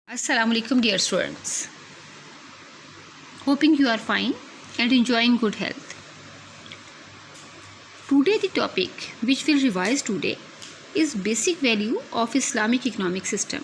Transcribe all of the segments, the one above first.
Assalamu alaikum dear students. Hoping you are fine and enjoying good health. Today the topic which we'll revise today is basic value of Islamic economic system.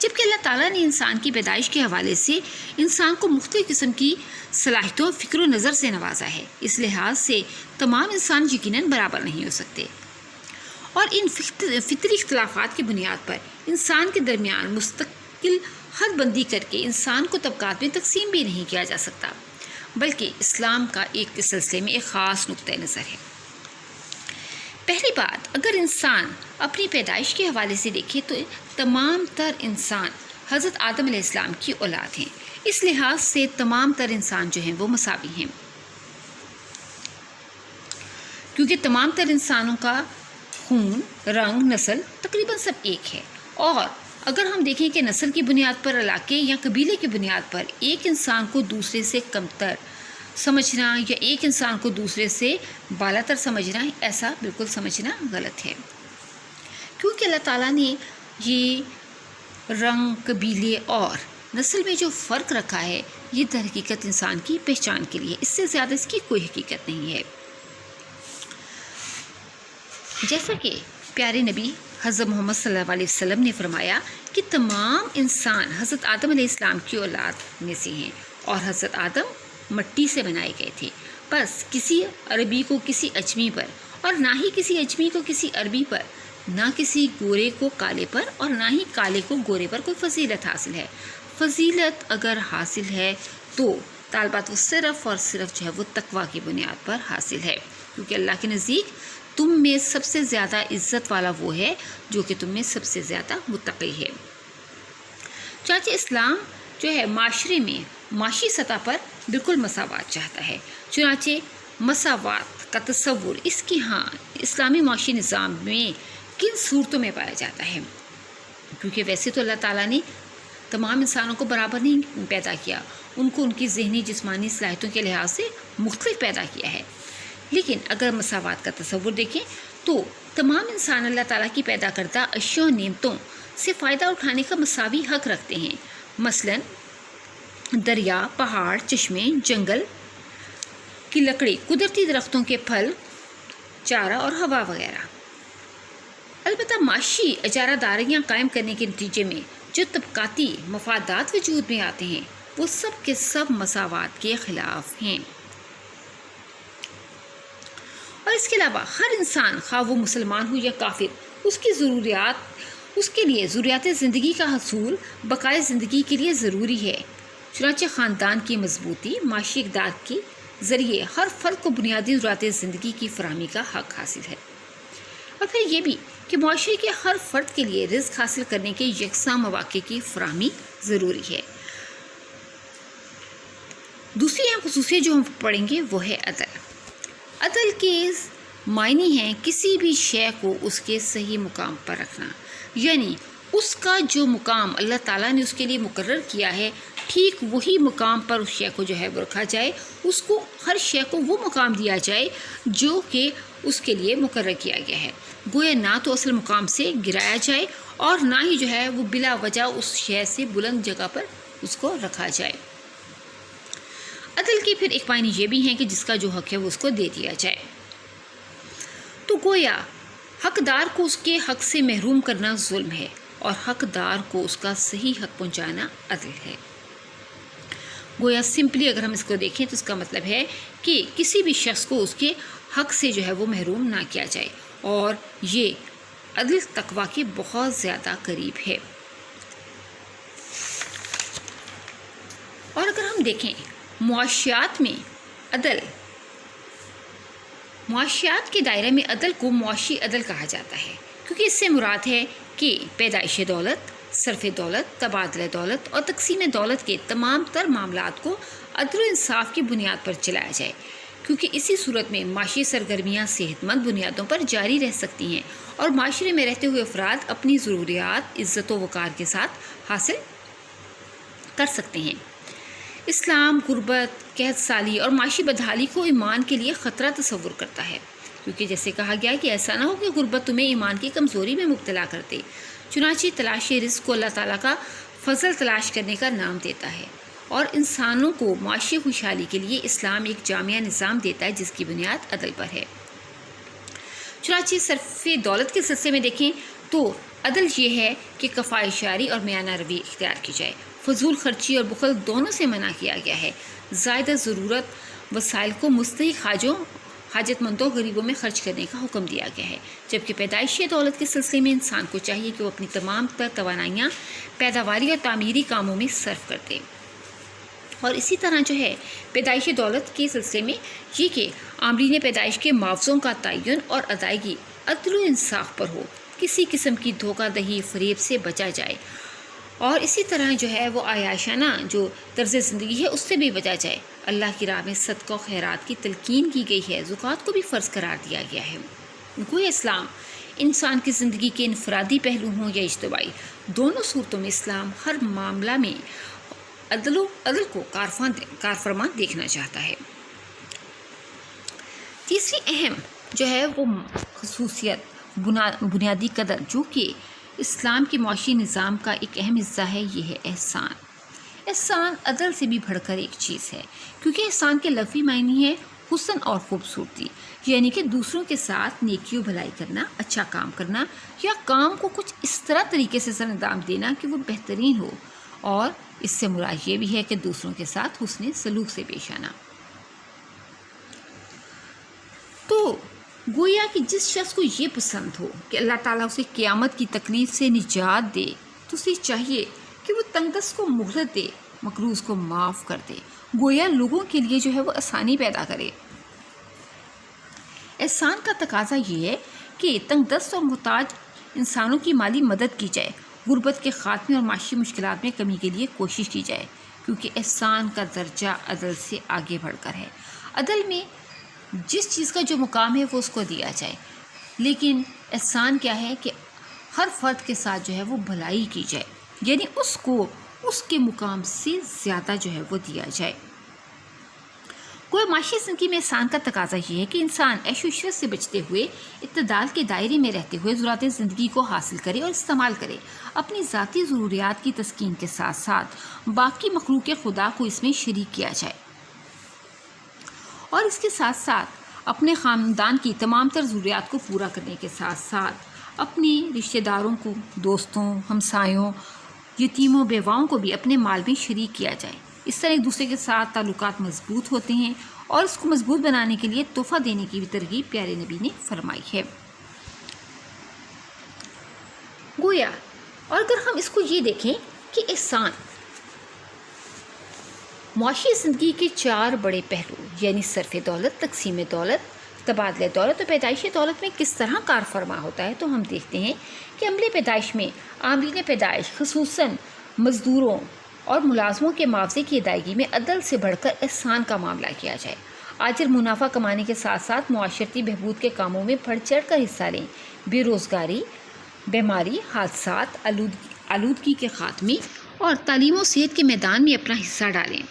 جبکہ اللہ تعالیٰ نے انسان کی پیدائش کے حوالے سے انسان کو مختلف قسم کی صلاحیتوں فکر و نظر سے نوازا ہے۔ اس لحاظ سے تمام انسان یقیناً برابر نہیں ہو سکتے، اور ان فطری اختلافات کی بنیاد پر انسان کے درمیان مستقل حد بندی کر کے انسان کو طبقات میں تقسیم بھی نہیں کیا جا سکتا، بلکہ اسلام کا ایک اس سلسلے میں ایک خاص نقطۂ نظر ہے۔ پہلی بات، اگر انسان اپنی پیدائش کے حوالے سے دیکھے تو تمام تر انسان حضرت آدم علیہ السلام کی اولاد ہیں۔ اس لحاظ سے تمام تر انسان جو ہیں وہ مساوی ہیں، کیونکہ تمام تر انسانوں کا خون، رنگ، نسل تقریباً سب ایک ہے۔ اور اگر ہم دیکھیں کہ نسل کی بنیاد پر، علاقے یا قبیلے کی بنیاد پر ایک انسان کو دوسرے سے کمتر سمجھنا یا ایک انسان کو دوسرے سے بالاتر سمجھنا، ایسا بالکل سمجھنا غلط ہے، کیونکہ اللہ تعالیٰ نے یہ رنگ، قبیلے اور نسل میں جو فرق رکھا ہے یہ در حقیقت انسان کی پہچان کے لیے، اس سے زیادہ اس کی کوئی حقیقت نہیں ہے۔ جیسا کہ پیارے نبی حضرت محمد صلی اللہ علیہ وسلم نے فرمایا کہ تمام انسان حضرت آدم علیہ السلام کی اولاد میں سے ہیں، اور حضرت آدم مٹی سے بنائے گئے تھے، بس کسی عربی کو کسی اجمی پر، اور نہ ہی کسی اجمی کو کسی عربی پر، نہ کسی گورے کو کالے پر، اور نہ ہی کالے کو گورے پر کوئی فضیلت حاصل ہے۔ فضیلت اگر حاصل ہے تو طالبات وہ صرف اور صرف جو ہے وہ تقویٰ کی بنیاد پر حاصل ہے، کیونکہ اللہ کے نزدیک تم میں سب سے زیادہ عزت والا وہ ہے جو کہ تم میں سب سے زیادہ متقی ہے۔ چنانچہ اسلام جو ہے معاشرے میں معاشی سطح پر بالکل مساوات چاہتا ہے۔ چنانچہ مساوات کا تصور اس کی اسلامی معاشی نظام میں کن صورتوں میں پایا جاتا ہے، کیونکہ ویسے تو اللہ تعالیٰ نے تمام انسانوں کو برابر نہیں پیدا کیا، ان کو ان کی ذہنی جسمانی صلاحیتوں کے لحاظ سے مختلف پیدا کیا ہے، لیکن اگر مساوات کا تصور دیکھیں تو تمام انسان اللہ تعالیٰ کی پیدا کردہ اشیاء و نعمتوں سے فائدہ اٹھانے کا مساوی حق رکھتے ہیں، مثلاً دریا، پہاڑ، چشمے، جنگل کی لکڑی، قدرتی درختوں کے پھل، چارہ اور ہوا وغیرہ۔ البتہ معاشی اجارہ داریاں قائم کرنے کے نتیجے میں جو طبقاتی مفادات وجود میں آتے ہیں وہ سب کے سب مساوات کے خلاف ہیں، اور اس کے علاوہ ہر انسان خواہ وہ مسلمان ہو یا کافر، اس کے لیے ضروریات زندگی کا حصول بقائے زندگی کے لیے ضروری ہے۔ چنانچہ خاندان کی مضبوطی، معاشی اقدار کے ذریعے ہر فرد کو بنیادی ضروریات زندگی کی فراہمی کا حق حاصل ہے، اور پھر یہ بھی کہ معاشرے کے ہر فرد کے لیے رزق حاصل کرنے کے یکساں مواقع کی فراہمی ضروری ہے۔ دوسری اہم خصوصیت جو ہم پڑھیں گے وہ ہے عدل۔ عدل کے معنی ہیں کسی بھی شے کو اس کے صحیح مقام پر رکھنا، یعنی اس کا جو مقام اللہ تعالیٰ نے اس کے لیے مقرر کیا ہے ٹھیک وہی مقام پر اس شے کو جو ہے وہ رکھا جائے، اس کو ہر شے کو وہ مقام دیا جائے جو کہ اس کے لیے مقرر کیا گیا ہے، گویا نہ تو اصل مقام سے گرایا جائے اور نہ ہی جو ہے وہ بلا وجہ اس شے سے بلند جگہ پر اس کو رکھا جائے۔ عدل کی پھر ایک معنی یہ بھی ہے کہ جس کا جو حق ہے وہ اس کو دے دیا جائے، تو گویا حقدار کو اس کے حق سے محروم کرنا ظلم ہے اور حقدار کو اس کا صحیح حق پہنچانا عدل ہے۔ گویا سمپلی اگر ہم اس کو دیکھیں تو اس کا مطلب ہے کہ کسی بھی شخص کو اس کے حق سے جو ہے وہ محروم نہ کیا جائے، اور یہ عدل تقویٰ کے بہت زیادہ قریب ہے۔ اور اگر ہم دیکھیں معاشیات میں عدل، معاشیات کے دائرے میں عدل کو معاشی عدل کہا جاتا ہے، کیونکہ اس سے مراد ہے کہ پیدائش دولت، صرف دولت، تبادلہ دولت اور تقسیم دولت کے تمام تر معاملات کو عدل و انصاف کی بنیاد پر چلایا جائے، کیونکہ اسی صورت میں معاشی سرگرمیاں صحت مند بنیادوں پر جاری رہ سکتی ہیں اور معاشرے میں رہتے ہوئے افراد اپنی ضروریات عزت و وقار کے ساتھ حاصل کر سکتے ہیں۔ اسلام غربت، قحط سالی اور معاشی بدحالی کو ایمان کے لیے خطرہ تصور کرتا ہے، کیونکہ جیسے کہا گیا کہ ایسا نہ ہو کہ غربت تمہیں ایمان کی کمزوری میں مبتلا کر دے۔ چنانچہ تلاش رزق کو اللہ تعالیٰ کا فضل تلاش کرنے کا نام دیتا ہے، اور انسانوں کو معاشی خوشحالی کے لیے اسلام ایک جامع نظام دیتا ہے جس کی بنیاد عدل پر ہے۔ چنانچہ صرف دولت کے سلسلے میں دیکھیں تو عدل یہ ہے کہ کفایت جاری اور میانہ روی اختیار کی جائے. فضول خرچی اور بخل دونوں سے منع کیا گیا ہے. زائدہ ضرورت وسائل کو مستحق حاجت مندوں غریبوں میں خرچ کرنے کا حکم دیا گیا ہے، جبکہ پیدائشی دولت کے سلسلے میں انسان کو چاہیے کہ وہ اپنی تمام تر توانائیاں پیداواری اور تعمیری کاموں میں صرف کر دے. اور اسی طرح جو ہے پیدائشی دولت کے سلسلے میں یہ کہ عاملین پیدائش کے معاوضوں کا تعین اور ادائیگی عدل و انصاف پر ہو، کسی قسم کی دھوکہ دہی فریب سے بچا جائے، اور اسی طرح جو ہے وہ عیاشانہ جو طرز زندگی ہے اس سے بھی بچا جائے. اللہ کی راہ میں صدقہ و خیرات کی تلقین کی گئی ہے. زکوٰۃ کو بھی فرض قرار دیا گیا ہے. گویا اسلام انسان کی زندگی کے انفرادی پہلو ہوں یا اجتماعی، دونوں صورتوں میں اسلام ہر معاملہ میں عدل کو کارفرما دیکھنا چاہتا ہے. تیسری اہم جو ہے وہ خصوصیت بنیادی قدر جو کہ اسلام کے معاشی نظام کا ایک اہم حصہ ہے، یہ ہے احسان. احسان عدل سے بھی بڑھ کر ایک چیز ہے، کیونکہ احسان کے لفظی معنی ہے حسن اور خوبصورتی، یعنی کہ دوسروں کے ساتھ نیکی و بھلائی کرنا، اچھا کام کرنا، یا کام کو کچھ اس طریقے سے سر انجام دینا کہ وہ بہترین ہو. اور اس سے مراد یہ بھی ہے کہ دوسروں کے ساتھ حسن سلوک سے پیش آنا. تو گویا کہ جس شخص کو یہ پسند ہو کہ اللہ تعالیٰ اسے قیامت کی تکلیف سے نجات دے تو اسے چاہیے کہ وہ تنگدست کو مہلت دے، مقروض کو معاف کر دے، گویا لوگوں کے لیے جو ہے وہ آسانی پیدا کرے. احسان کا تقاضا یہ ہے کہ تنگدست اور محتاج انسانوں کی مالی مدد کی جائے، غربت کے خاتمے اور معاشی مشکلات میں کمی کے لیے کوشش کی جائے، کیونکہ احسان کا درجہ عدل سے آگے بڑھ کر ہے. عدل میں جس چیز کا جو مقام ہے وہ اس کو دیا جائے، لیکن احسان کیا ہے کہ ہر فرد کے ساتھ جو ہے وہ بھلائی کی جائے، یعنی اس کو اس کے مقام سے زیادہ جو ہے وہ دیا جائے. کوئی معاشی زندگی میں احسان کا تقاضا یہ ہے کہ انسان عیش و عشرت سے بچتے ہوئے اعتدال کے دائرے میں رہتے ہوئے ضروریات زندگی کو حاصل کرے اور استعمال کرے. اپنی ذاتی ضروریات کی تسکین کے ساتھ ساتھ باقی مخلوق خدا کو اس میں شریک کیا جائے، اور اس کے ساتھ ساتھ اپنے خاندان کی تمام تر ضروریات کو پورا کرنے کے ساتھ ساتھ اپنے رشتہ داروں کو، دوستوں، ہمسایوں، یتیموں، بیواؤں کو بھی اپنے مال میں شریک کیا جائے. اس طرح ایک دوسرے کے ساتھ تعلقات مضبوط ہوتے ہیں، اور اس کو مضبوط بنانے کے لیے تحفہ دینے کی بھی ترغیب پیارے نبی نے فرمائی ہے. گویا اور اگر ہم اس کو یہ دیکھیں کہ احسان معاشی زندگی کے 4 بڑے پہلو یعنی صرف دولت، تقسیم دولت، تبادلہ دولت اور پیدائشی دولت میں کس طرح کار فرما ہوتا ہے، تو ہم دیکھتے ہیں کہ عملے پیدائش میں عاملین پیدائش خصوصاً مزدوروں اور ملازموں کے معاوضے کی ادائیگی میں عدل سے بڑھ کر احسان کا معاملہ کیا جائے. آجر منافع کمانے کے ساتھ ساتھ معاشرتی بہبود کے کاموں میں بڑھ چڑھ کر حصہ لیں، بے روزگاری، بیماری، حادثات، آلودگی کے خاتمے اور تعلیم و صحت کے میدان میں اپنا حصہ ڈالیں.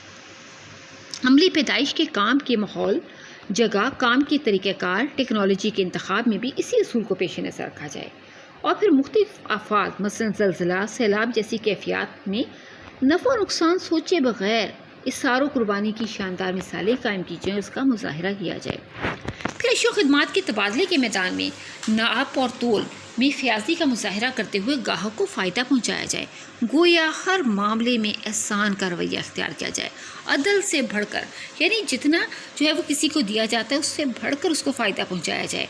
عملی پیدائش کے کام کے ماحول، جگہ، کام کے طریقہ کار، ٹیکنالوجی کے انتخاب میں بھی اسی اصول کو پیش نظر رکھا جائے، اور پھر مختلف آفات مثلاً زلزلہ، سیلاب جیسی کیفیات میں نفع و نقصان سوچے بغیر اثار و قربانی کی شاندار مثالیں قائم کی جائیں اور اس کا مظاہرہ کیا جائے. پھر اشیا و خدمات کے تبادلے کے میدان میں ناپ اور تول میں فیاضی کا مظاہرہ کرتے ہوئے گاہک کو فائدہ پہنچایا جائے. گویا ہر معاملے میں احسان کا رویہ اختیار کیا جائے، عدل سے بڑھ کر، یعنی جتنا جو ہے وہ کسی کو دیا جاتا ہے اس سے بڑھ کر اس کو فائدہ پہنچایا جائے.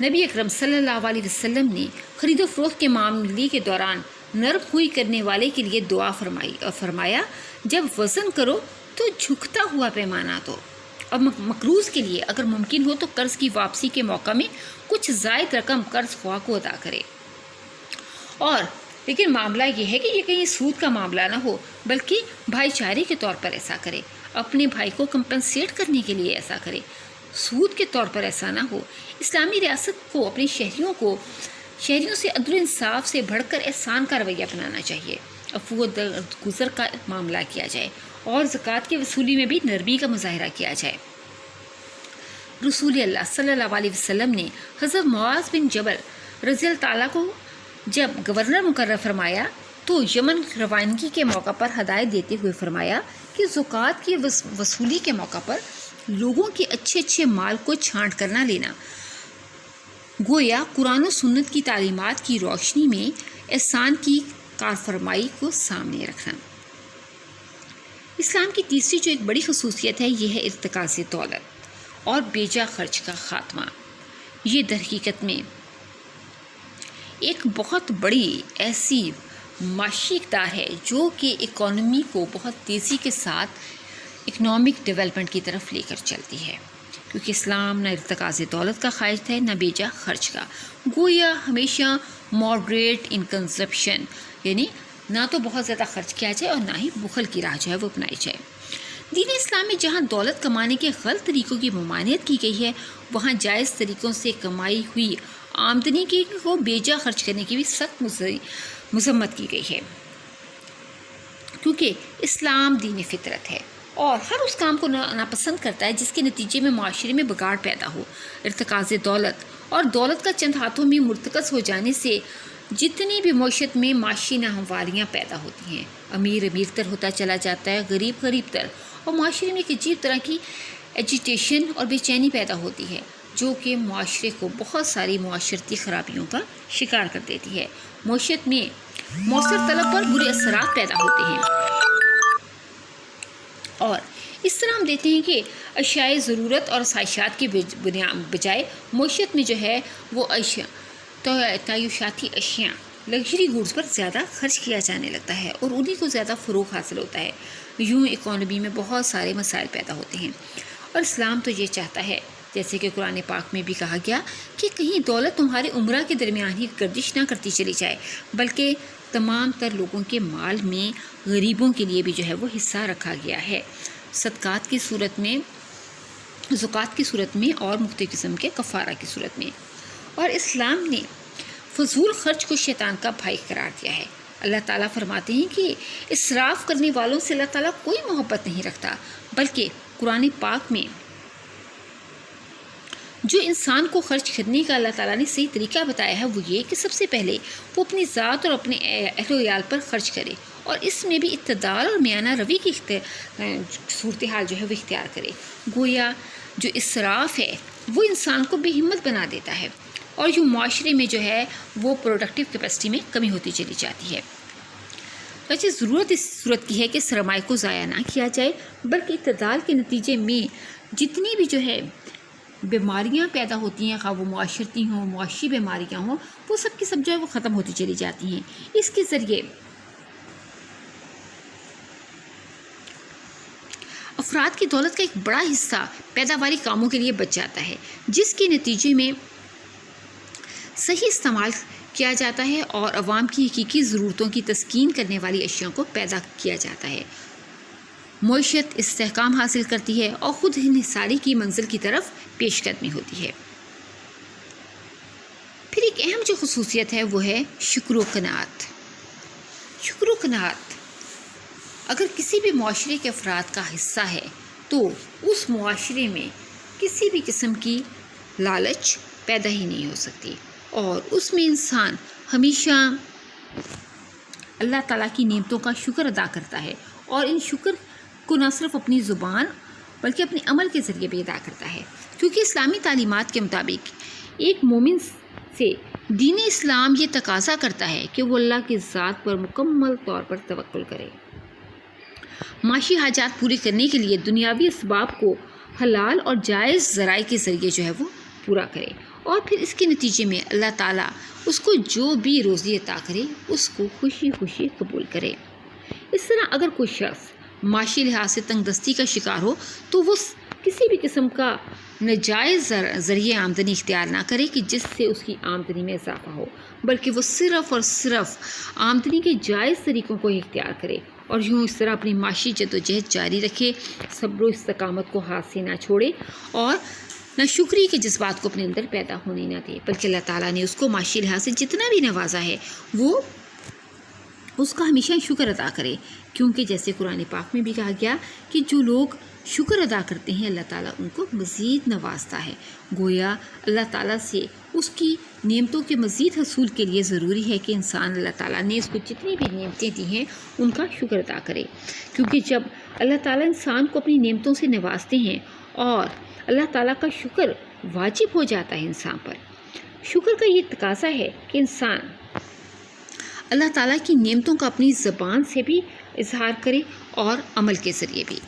نبی اکرم صلی اللہ علیہ وسلم نے خرید و فروخت کے معاملے کے دوران نرم خوئی کرنے والے کے لیے دعا فرمائی اور فرمایا، جب وزن کرو تو جھکتا ہوا پیمانہ دو، اور مقروض کے لیے اگر ممکن ہو تو قرض کی واپسی کے موقع میں کچھ زائد رقم قرض خواہ کو ادا کرے. اور لیکن معاملہ یہ ہے کہ یہ کہیں سود کا معاملہ نہ ہو، بلکہ بھائی چارے کے طور پر ایسا کرے، اپنے بھائی کو کمپنسیٹ کرنے کے لیے ایسا کرے، سود کے طور پر ایسا نہ ہو. اسلامی ریاست کو اپنے شہریوں سے عدل و انصاف سے بڑھ کر احسان کا رویہ اپنانا چاہیے. عفو و درگزر کا معاملہ کیا جائے اور زکوٰۃ کی وصولی میں بھی نرمی کا مظاہرہ کیا جائے. رسول اللہ صلی اللہ علیہ وسلم نے حضرت معاذ بن جبل رضی اللہ تعالیٰ کو جب گورنر مقرر فرمایا تو یمن روانگی کے موقع پر ہدایت دیتے ہوئے فرمایا کہ زکوٰۃ کی وصولی کے موقع پر لوگوں کے اچھے مال کو چھانٹ کر نہ لینا، گویا قرآن و سنت کی تعلیمات کی روشنی میں احسان کی کارفرمائی کو سامنے رکھنا۔ اسلام کی تیسری جو ایک بڑی خصوصیت ہے یہ ہے ارتکاز دولت اور بیجا خرچ کا خاتمہ۔ یہ در حقیقت میں ایک بہت بڑی ایسی معاشی اقدار ہے جو کہ اکانومی کو بہت تیزی کے ساتھ اکنامک ڈیولپمنٹ کی طرف لے کر چلتی ہے، کیونکہ اسلام نہ ارتکاز دولت کا خواہش ہے نہ بیجا خرچ کا۔ گویا ہمیشہ ماڈریٹ ان کنزپشن، یعنی نہ تو بہت زیادہ خرچ کیا جائے اور نہ ہی بخل کی راہ جو ہے وہ اپنائی جائے۔ دین اسلام میں جہاں دولت کمانے کے غلط طریقوں کی ممانعت کی گئی ہے، وہاں جائز طریقوں سے کمائی ہوئی آمدنی کو بیجا خرچ کرنے کی بھی سخت مذمت کی گئی ہے، کیونکہ اسلام دین فطرت ہے اور ہر اس کام کو ناپسند کرتا ہے جس کے نتیجے میں معاشرے میں بگاڑ پیدا ہو۔ ارتکاز دولت اور دولت کا چند ہاتھوں میں مرتکز ہو جانے سے جتنی بھی معیشت میں معاشی ناہمواریاں پیدا ہوتی ہیں، امیر امیر تر ہوتا چلا جاتا ہے، غریب غریب تر، اور معاشرے میں ایک عجیب طرح کی ایجیٹیشن اور بے چینی پیدا ہوتی ہے جو کہ معاشرے کو بہت ساری معاشرتی خرابیوں کا شکار کر دیتی ہے۔ معیشت میں مؤثر طلب پر برے اثرات پیدا ہوتے ہیں اور اس طرح ہم دیکھتے ہیں کہ اشیاء ضرورت اور خواہشات کے بجائے معیشت میں جو ہے وہ تعیشاتی اشیاء، لگژری گوڈز پر زیادہ خرچ کیا جانے لگتا ہے اور انہی کو زیادہ فروغ حاصل ہوتا ہے۔ یوں اکانومی میں بہت سارے مسائل پیدا ہوتے ہیں اور اسلام تو یہ چاہتا ہے، جیسے کہ قرآن پاک میں بھی کہا گیا کہ کہیں دولت تمہارے عمرہ کے درمیان ہی گردش نہ کرتی چلی جائے، بلکہ تمام تر لوگوں کے مال میں غریبوں کے لیے بھی جو ہے وہ حصہ رکھا گیا ہے، صدقات کی صورت میں، زکوٰۃ کی صورت میں اور مختلف قسم کے کفارہ کی صورت میں۔ اور اسلام نے فضول خرچ کو شیطان کا بھائی قرار دیا ہے۔ اللہ تعالیٰ فرماتے ہیں کہ اسراف کرنے والوں سے اللہ تعالیٰ کوئی محبت نہیں رکھتا، بلکہ قرآن پاک میں جو انسان کو خرچ کرنے کا اللہ تعالیٰ نے صحیح طریقہ بتایا ہے وہ یہ کہ سب سے پہلے وہ اپنی ذات اور اپنے اہل و عیال پر خرچ کرے اور اس میں بھی اعتدال اور میانہ روی کی صورتحال جو ہے وہ اختیار کرے۔ گویا جو اسراف ہے وہ انسان کو بے ہمت بنا دیتا ہے اور جو معاشرے میں جو ہے وہ پروڈکٹیو کیپیسٹی میں کمی ہوتی چلی جاتی ہے۔ ویسے ضرورت اس صورت کی ہے کہ سرمایہ کو ضائع نہ کیا جائے، بلکہ اعتدال کے نتیجے میں جتنی بھی جو ہے بیماریاں پیدا ہوتی ہیں، خواہ وہ معاشرتی ہوں، معاشی بیماریاں ہوں، وہ سب کی سب جو ہے وہ ختم ہوتی چلی جاتی ہیں۔ اس کے ذریعے افراد کی دولت کا ایک بڑا حصہ پیداواری کاموں کے لیے بچ جاتا ہے، جس کے نتیجے میں صحیح استعمال کیا جاتا ہے اور عوام کی حقیقی ضرورتوں کی تسکین کرنے والی اشیاء کو پیدا کیا جاتا ہے۔ معیشت استحکام حاصل کرتی ہے اور خود انحصاری کی منزل کی طرف پیش قدمی ہوتی ہے۔ پھر ایک اہم جو خصوصیت ہے وہ ہے شکر و قناعت۔ شکر و قناعت اگر کسی بھی معاشرے کے افراد کا حصہ ہے تو اس معاشرے میں کسی بھی قسم کی لالچ پیدا ہی نہیں ہو سکتی اور اس میں انسان ہمیشہ اللہ تعالیٰ کی نعمتوں کا شکر ادا کرتا ہے اور ان شکر کو نہ صرف اپنی زبان بلکہ اپنے عمل کے ذریعے بھی ادا کرتا ہے، کیونکہ اسلامی تعلیمات کے مطابق ایک مومن سے دین اسلام یہ تقاضا کرتا ہے کہ وہ اللہ کی ذات پر مکمل طور پر توکل کرے، معاشی حاجات پوری کرنے کے لیے دنیاوی اسباب کو حلال اور جائز ذرائع کے ذریعے جو ہے وہ پورا کرے اور پھر اس کے نتیجے میں اللہ تعالیٰ اس کو جو بھی روزی عطا کرے اس کو خوشی خوشی قبول کرے۔ اس طرح اگر کوئی شخص معاشی لحاظ سے تنگ دستی کا شکار ہو تو وہ کسی بھی قسم کا ناجائز ذریعہ آمدنی اختیار نہ کرے کہ جس سے اس کی آمدنی میں اضافہ ہو، بلکہ وہ صرف اور صرف آمدنی کے جائز طریقوں کو ہی اختیار کرے اور یوں اس طرح اپنی معاشی جدوجہد جاری رکھے، صبر و استقامت کو ہاتھ سے نہ چھوڑے اور نہ شکری کے جذبات کو اپنے اندر پیدا ہونے نہ دے، بلکہ اللہ تعالیٰ نے اس کو معاشی لحاظ سے جتنا بھی نوازا ہے وہ اس کا ہمیشہ شکر ادا کرے، کیونکہ جیسے قرآن پاک میں بھی کہا گیا کہ جو لوگ شکر ادا کرتے ہیں اللہ تعالیٰ ان کو مزید نوازتا ہے۔ گویا اللہ تعالیٰ سے اس کی نعمتوں کے مزید حصول کے لیے ضروری ہے کہ انسان اللہ تعالیٰ نے اس کو جتنی بھی نعمتیں دی ہیں ان کا شکر ادا کرے، کیونکہ جب اللہ تعالیٰ انسان کو اپنی نعمتوں سے نوازتے ہیں اور اللہ تعالیٰ کا شکر واجب ہو جاتا ہے انسان پر، شکر کا یہ تقاضا ہے کہ انسان اللہ تعالیٰ کی نعمتوں کا اپنی زبان سے بھی اظہار کرے اور عمل کے ذریعے بھی۔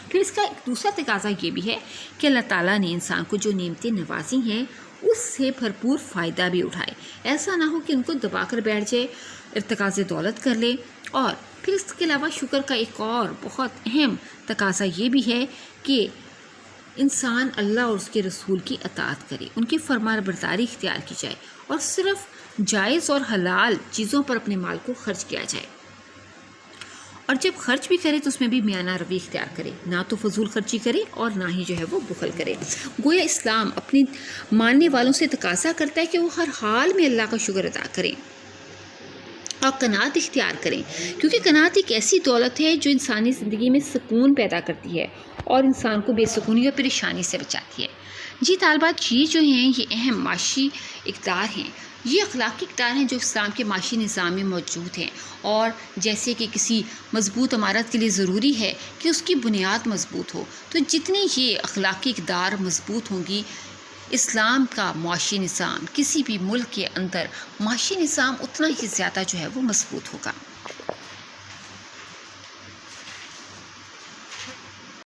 پھر اس کا ایک دوسرا تقاضا یہ بھی ہے کہ اللہ تعالیٰ نے انسان کو جو نعمتیں نوازی ہیں اس سے بھرپور فائدہ بھی اٹھائے۔ ایسا نہ ہو کہ ان کو دبا کر بیٹھ جائے، ارتکاز دولت کر لے۔ اور پھر اس کے علاوہ شکر کا ایک اور بہت اہم تقاضا یہ بھی ہے کہ انسان اللہ اور اس کے رسول کی اطاعت کرے، ان کی فرمان برداری اختیار کی جائے اور صرف جائز اور حلال چیزوں پر اپنے مال کو خرچ کیا جائے، اور جب خرچ بھی کرے تو اس میں بھی میانہ روی اختیار کرے، نہ تو فضول خرچی کرے اور نہ ہی جو ہے وہ بخل کرے۔ گویا اسلام اپنے ماننے والوں سے تقاضا کرتا ہے کہ وہ ہر حال میں اللہ کا شکر ادا کریں اور قناعت اختیار کریں، کیونکہ قناعت ایک ایسی دولت ہے جو انسانی زندگی میں سکون پیدا کرتی ہے اور انسان کو بے سکونی اور پریشانی سے بچاتی ہے۔ جی طالبات، یہ جو ہیں یہ اہم معاشی اقدار ہیں، یہ اخلاقی اقدار ہیں جو اسلام کے معاشی نظام میں موجود ہیں، اور جیسے کہ کسی مضبوط عمارت کے لیے ضروری ہے کہ اس کی بنیاد مضبوط ہو، تو جتنی یہ اخلاقی اقدار مضبوط ہوں گی، اسلام کا معاشی نظام، کسی بھی ملک کے اندر معاشی نظام اتنا ہی زیادہ جو ہے وہ مضبوط ہوگا۔